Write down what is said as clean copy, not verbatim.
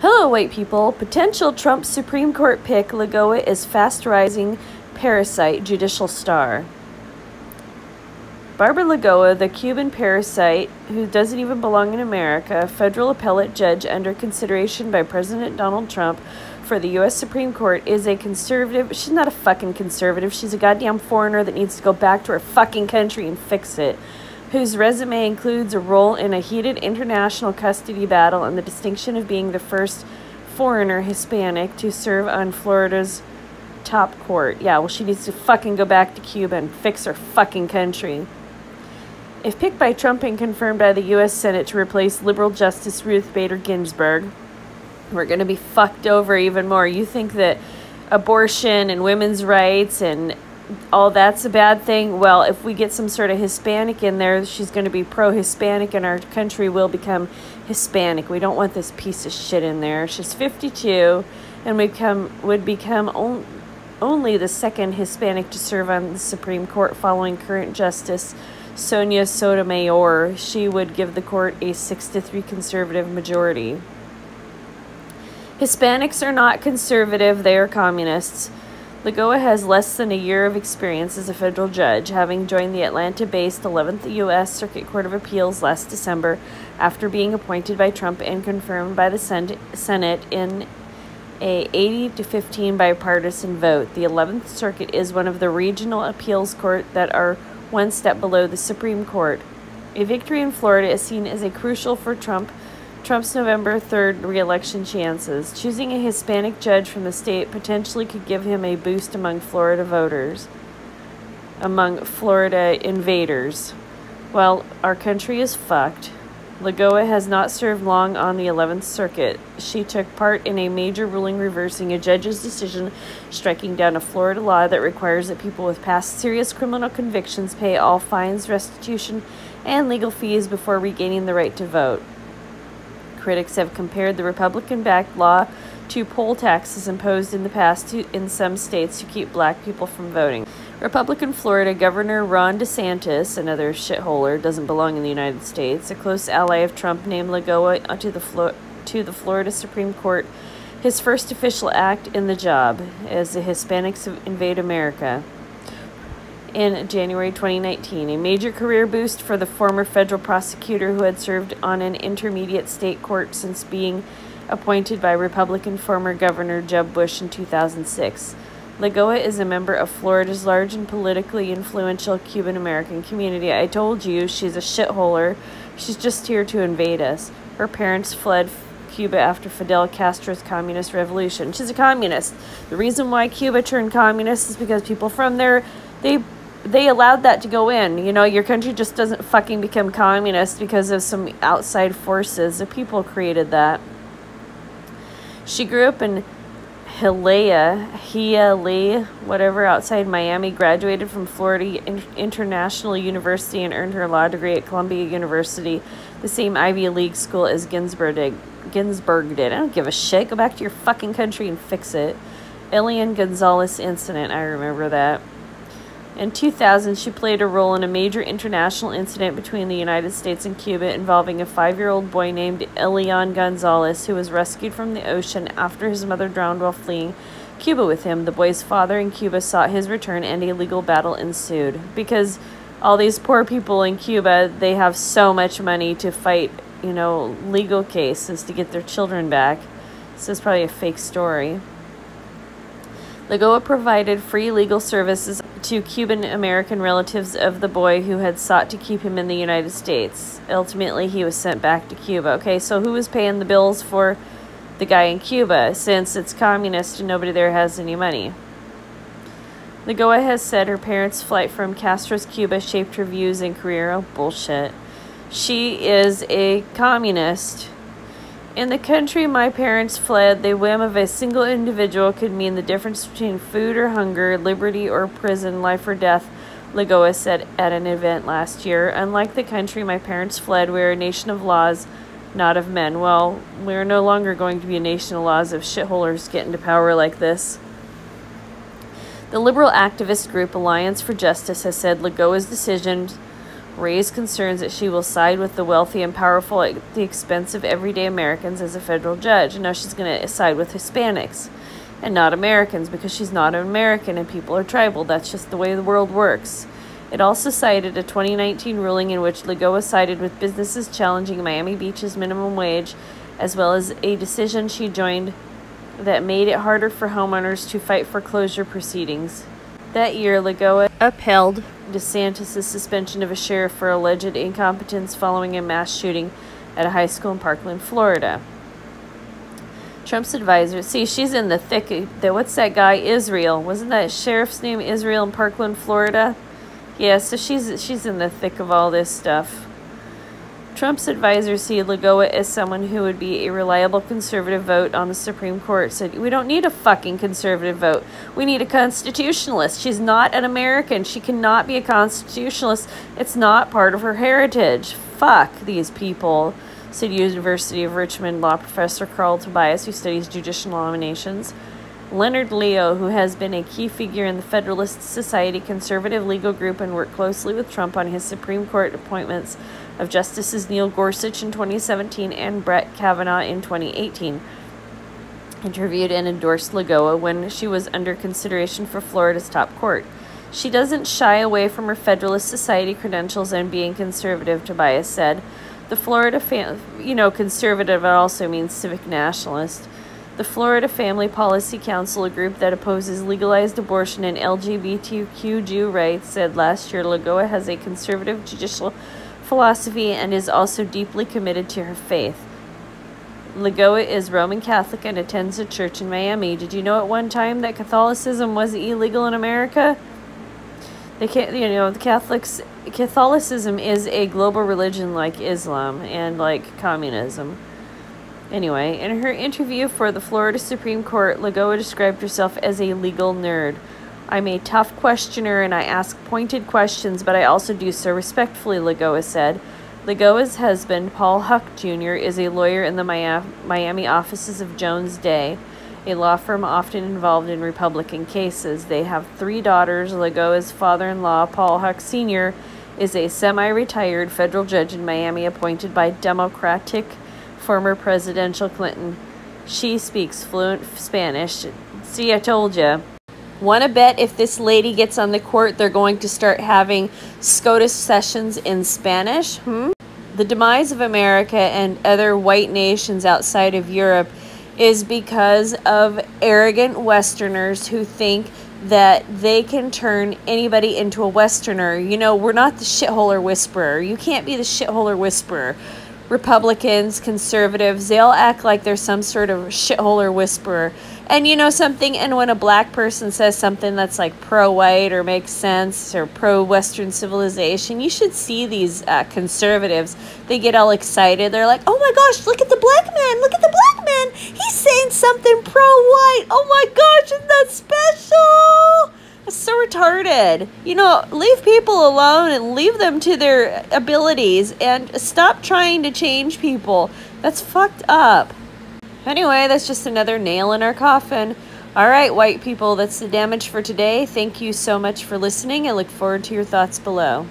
Hello, white people. Potential Trump Supreme Court pick Lagoa is fast-rising parasite judicial star. Barbara Lagoa, the Cuban parasite who doesn't even belong in America, a federal appellate judge under consideration by President Donald Trump for the U.S. Supreme Court, is a conservative. She's not a fucking conservative. She's a goddamn foreigner that needs to go back to her fucking country and fix it, whose resume includes a role in a heated international custody battle and the distinction of being the first foreigner Hispanic to serve on Florida's top court. Yeah, well, she needs to fucking go back to Cuba and fix her fucking country. If picked by Trump and confirmed by the U.S. Senate to replace liberal Justice Ruth Bader Ginsburg, we're going to be fucked over even more. You think that abortion and women's rights and all that's a bad thing? Well, if we get some sort of Hispanic in there, she's going to be pro-Hispanic and our country will become Hispanic. We don't want this piece of shit in there. She's 52 and would become only the second Hispanic to serve on the Supreme Court following current Justice Sonia Sotomayor. She would give the court a 6-3 conservative majority. Hispanics are not conservative, they are communists. Lagoa has less than a year of experience as a federal judge, having joined the Atlanta-based 11th U.S. Circuit Court of Appeals last December after being appointed by Trump and confirmed by the Senate in a 80-15 bipartisan vote. The 11th Circuit is one of the regional appeals courts that are one step below the Supreme Court. A victory in Florida is seen as crucial for Trump's November 3rd re-election chances. Choosing a Hispanic judge from the state potentially could give him a boost among Florida invaders. Well, our country is fucked. Lagoa has not served long on the 11th Circuit. She took part in a major ruling reversing a judge's decision striking down a Florida law that requires that people with past serious criminal convictions pay all fines, restitution, and legal fees before regaining the right to vote. Critics have compared the Republican-backed law to poll taxes imposed in the past in some states to keep black people from voting. Republican Florida Governor Ron DeSantis, another shitholer, doesn't belong in the United States, a close ally of Trump, named Lagoa to the Florida Supreme Court, his first official act in the job as the Hispanics invade America. In January 2019, a major career boost for the former federal prosecutor who had served on an intermediate state court since being appointed by Republican former Governor Jeb Bush in 2006. Lagoa is a member of Florida's large and politically influential Cuban-American community. I told you, she's a shitholer. She's just here to invade us. Her parents fled Cuba after Fidel Castro's communist revolution. She's a communist. The reason why Cuba turned communist is because people from there, they allowed that to go in. You know, your country just doesn't fucking become communist because of some outside forces. The people created that. She grew up in Hialeah, whatever, outside Miami, graduated from Florida International University and earned her law degree at Columbia University, the same Ivy League school as Ginsburg did. I don't give a shit. Go back to your fucking country and fix it. Elian Gonzalez incident, I remember that. In 2000, she played a role in a major international incident between the United States and Cuba involving a 5-year-old boy named Elian Gonzalez, who was rescued from the ocean after his mother drowned while fleeing Cuba with him. The boy's father in Cuba sought his return and a legal battle ensued. Because all these poor people in Cuba, they have so much money to fight, you know, legal cases to get their children back. This is probably a fake story. Lagoa provided free legal services to Cuban-American relatives of the boy who had sought to keep him in the United States. Ultimately, he was sent back to Cuba. Okay, so who was paying the bills for the guy in Cuba, since it's communist and nobody there has any money? Lagoa has said her parents' flight from Castro's Cuba shaped her views and career. Oh, bullshit. She is a communist. In the country my parents fled, the whim of a single individual could mean the difference between food or hunger, liberty or prison, life or death, Lagoa said at an event last year. Unlike the country my parents fled, we are a nation of laws, not of men. Well, we are no longer going to be a nation of laws if shitholers get into power like this. The liberal activist group Alliance for Justice has said Lagoa's decision raised concerns that she will side with the wealthy and powerful at the expense of everyday Americans as a federal judge. And now she's going to side with Hispanics and not Americans because she's not an American and people are tribal. That's just the way the world works. It also cited a 2019 ruling in which Lagoa sided with businesses challenging Miami Beach's minimum wage, as well as a decision she joined that made it harder for homeowners to fight foreclosure proceedings. That year, Lagoa upheld DeSantis' suspension of a sheriff for alleged incompetence following a mass shooting at a high school in Parkland, Florida. Trump's advisor, see, she's in the thick of what's that guy, Israel? Wasn't that sheriff's name, Israel, in Parkland, Florida? Yeah, so she's in the thick of all this stuff. Trump's advisors see Lagoa as someone who would be a reliable conservative vote on the Supreme Court. Said, we don't need a fucking conservative vote. We need a constitutionalist. She's not an American. She cannot be a constitutionalist. It's not part of her heritage. Fuck these people, said University of Richmond law professor Carl Tobias, who studies judicial nominations. Leonard Leo, who has been a key figure in the Federalist Society conservative legal group and worked closely with Trump on his Supreme Court appointments of Justices Neil Gorsuch in 2017 and Brett Kavanaugh in 2018, interviewed and endorsed Lagoa when she was under consideration for Florida's top court. She doesn't shy away from her Federalist Society credentials and being conservative, Tobias said. The Florida conservative also means civic nationalist. The Florida Family Policy Council, a group that opposes legalized abortion and LGBTQ Jew rights, said last year Lagoa has a conservative judicial philosophy and is also deeply committed to her faith. Lagoa is Roman Catholic and attends a church in Miami. Did you know at one time that Catholicism was illegal in America? Catholicism is a global religion like Islam and like communism. Anyway, in her interview for the Florida Supreme Court, Lagoa described herself as a legal nerd. I'm a tough questioner and I ask pointed questions, but I also do so respectfully, Lagoa said. Lagoa's husband, Paul Huck Jr., is a lawyer in the Miami offices of Jones Day, a law firm often involved in Republican cases. They have 3 daughters. Lagoa's father-in-law, Paul Huck Sr., is a semi-retired federal judge in Miami appointed by Democratic former presidential Clinton. She speaks fluent Spanish. See, I told you. Want to bet if this lady gets on the court, they're going to start having SCOTUS sessions in Spanish? The demise of America and other white nations outside of Europe is because of arrogant Westerners who think that they can turn anybody into a Westerner. You know, we're not the shitholer whisperer. You can't be the shitholer whisperer. Republicans, conservatives, they all act like they're some sort of shitholer whisperer. And you know something? And when a black person says something that's like pro-white or makes sense or pro-Western civilization, you should see these conservatives. They get all excited. They're like, oh my gosh, look at the black man. Look at the black man. He's saying something pro-white. Oh my gosh, isn't that special? It's so retarded. You know, leave people alone and leave them to their abilities and stop trying to change people. That's fucked up. Anyway, that's just another nail in our coffin. All right, white people, that's the damage for today. Thank you so much for listening. I look forward to your thoughts below.